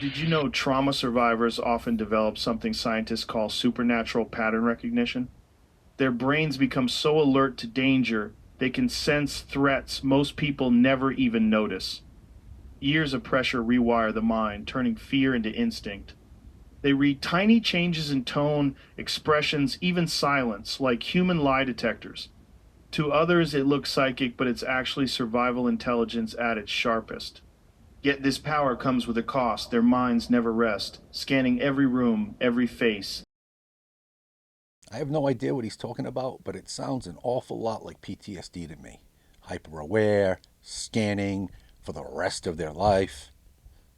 Did you know trauma survivors often develop something scientists call supernatural pattern recognition? Their brains become so alert to danger, they can sense threats most people never even notice. Years of pressure rewire the mind, turning fear into instinct. They read tiny changes in tone, expressions, even silence, like human lie detectors. To others, it looks psychic, but it's actually survival intelligence at its sharpest. Yet this power comes with a cost. Their minds never rest, scanning every room, every face. I have no idea what he's talking about, but it sounds an awful lot like PTSD to me. Hyper aware, scanning for the rest of their life.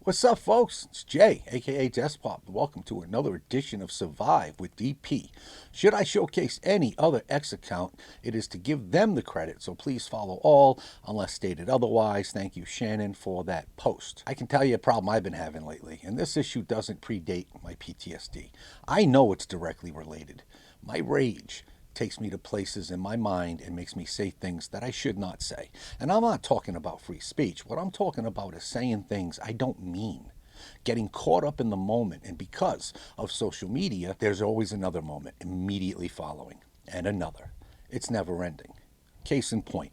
What's up, folks? It's Jay, aka Despot. Welcome to another edition of Survive with DP. Should I showcase any other X account, it is to give them the credit, so please follow all, unless stated otherwise. Thank you, Shannon, for that post. I can tell you a problem I've been having lately, and this issue doesn't predate my PTSD. I know it's directly related. My rage takes me to places in my mind and makes me say things that I should not say. And I'm not talking about free speech. What I'm talking about is saying things I don't mean. Getting caught up in the moment, and because of social media, there's always another moment immediately following, and another. It's never ending. Case in point,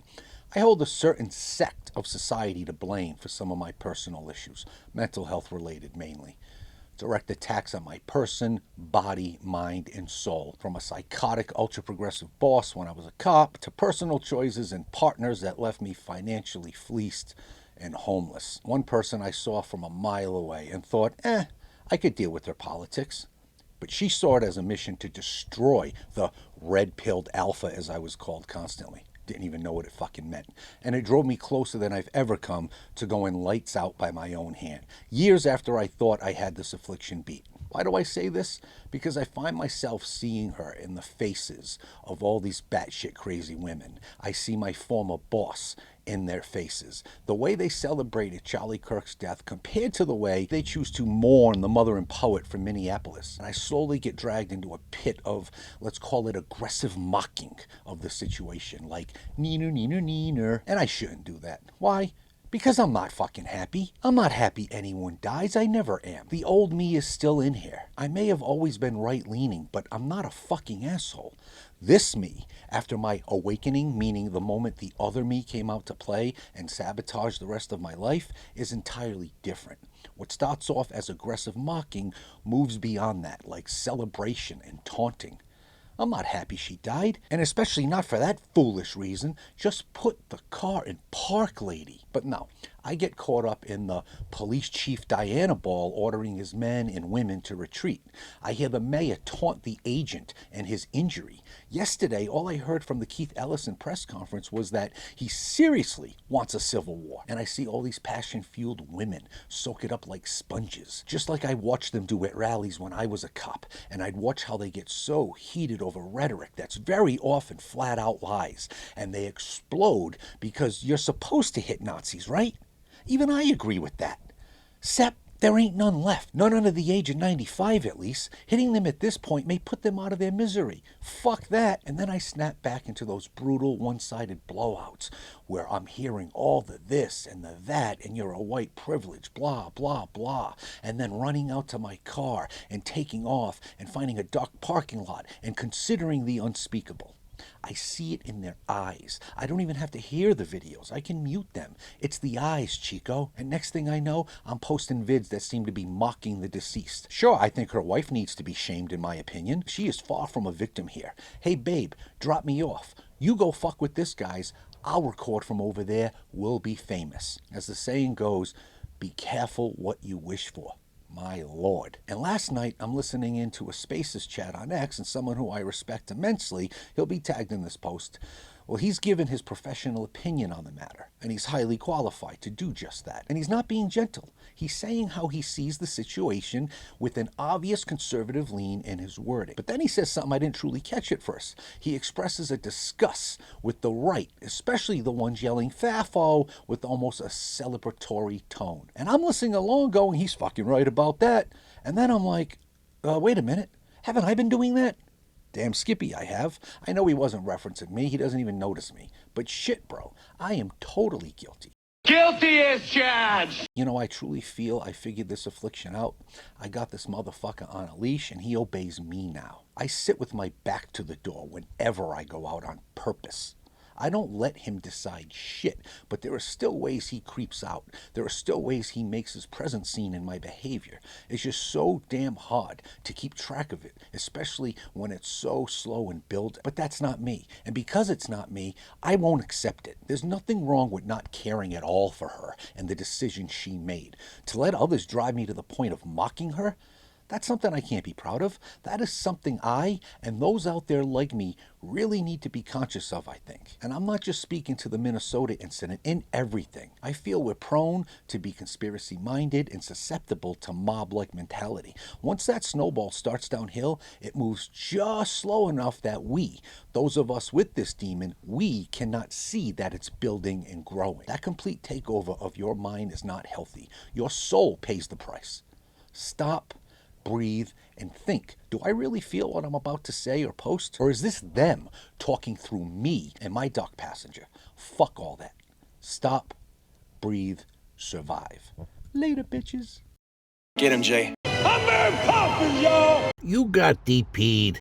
I hold a certain sect of society to blame for some of my personal issues, mental health related mainly. Direct attacks on my person, body, mind, and soul. From a psychotic, ultra progressive boss when I was a cop to personal choices and partners that left me financially fleeced and homeless. One person I saw from a mile away and thought, I could deal with their politics. But she saw it as a mission to destroy the red pilled alpha, as I was called constantly. Didn't even know what it fucking meant. And it drove me closer than I've ever come to going lights out by my own hand, years after I thought I had this affliction beat. Why do I say this? Because I find myself seeing her in the faces of all these batshit crazy women. I see my former boss in their faces. The way they celebrated Charlie Kirk's death compared to the way they choose to mourn the mother and poet from Minneapolis. And I slowly get dragged into a pit of, let's call it aggressive mocking of the situation, like neener, neener, neener. And I shouldn't do that. Why? Because I'm not fucking happy. I'm not happy anyone dies. I never am. The old me is still in here. I may have always been right-leaning, but I'm not a fucking asshole. This me, after my awakening, meaning the moment the other me came out to play and sabotaged the rest of my life, is entirely different. What starts off as aggressive mocking moves beyond that, like celebration and taunting. I'm not happy she died, and especially not for that foolish reason. Just put the car in park, lady. But no, I get caught up in the police chief Diana Ball ordering his men and women to retreat. I hear the mayor taunt the agent and his injury. Yesterday, all I heard from the Keith Ellison press conference was that he seriously wants a civil war. And I see all these passion-fueled women soak it up like sponges, just like I watched them do at rallies when I was a cop. And I'd watch how they get so heated over rhetoric that's very often flat-out lies. And they explode because you're supposed to hit Nazis, right? Even I agree with that. Except there ain't none left. None under the age of 95, at least. Hitting them at this point may put them out of their misery. Fuck that. And then I snap back into those brutal, one-sided blowouts where I'm hearing all the this and the that, and you're a white privilege, blah, blah, blah. And then running out to my car and taking off and finding a dark parking lot and considering the unspeakable. I see it in their eyes. I don't even have to hear the videos. I can mute them. It's the eyes, Chico. And next thing I know, I'm posting vids that seem to be mocking the deceased. Sure, I think her wife needs to be shamed, in my opinion. She is far from a victim here. Hey, babe, drop me off. You go fuck with this guy's. I'll record from over there. We'll be famous. As the saying goes, be careful what you wish for. My lord. And last night, I'm listening into a Spaces chat on X, and someone who I respect immensely, he'll be tagged in this post. Well, he's given his professional opinion on the matter, and he's highly qualified to do just that. And he's not being gentle. He's saying how he sees the situation with an obvious conservative lean in his wording. But then he says something I didn't truly catch at first. He expresses a disgust with the right, especially the ones yelling "Fafo" with almost a celebratory tone. And I'm listening along going, he's fucking right about that. And then I'm like, wait a minute. Haven't I been doing that? Damn Skippy, I have. I know he wasn't referencing me. He doesn't even notice me. But shit, bro, I am totally guilty. Guilty as charged! You know, I truly feel I figured this affliction out. I got this motherfucker on a leash and he obeys me now. I sit with my back to the door whenever I go out on purpose. I don't let him decide shit, but there are still ways he creeps out. There are still ways he makes his presence seen in my behavior. It's just so damn hard to keep track of it, especially when it's so slow and build. But that's not me. And because it's not me, I won't accept it. There's nothing wrong with not caring at all for her and the decision she made. To let others drive me to the point of mocking her? That's something I can't be proud of. That is something I and those out there like me really need to be conscious of, I think. And I'm not just speaking to the Minnesota incident, in everything. I feel we're prone to be conspiracy minded and susceptible to mob like mentality. Once that snowball starts downhill, it moves just slow enough that we, those of us with this demon, we cannot see that it's building and growing. That complete takeover of your mind is not healthy. Your soul pays the price. Stop, breathe, and think. Do I really feel what I'm about to say or post? Or is this them talking through me and my dock passenger? Fuck all that. Stop, breathe, survive. Later, bitches. Get him, Jay. You got DP'd.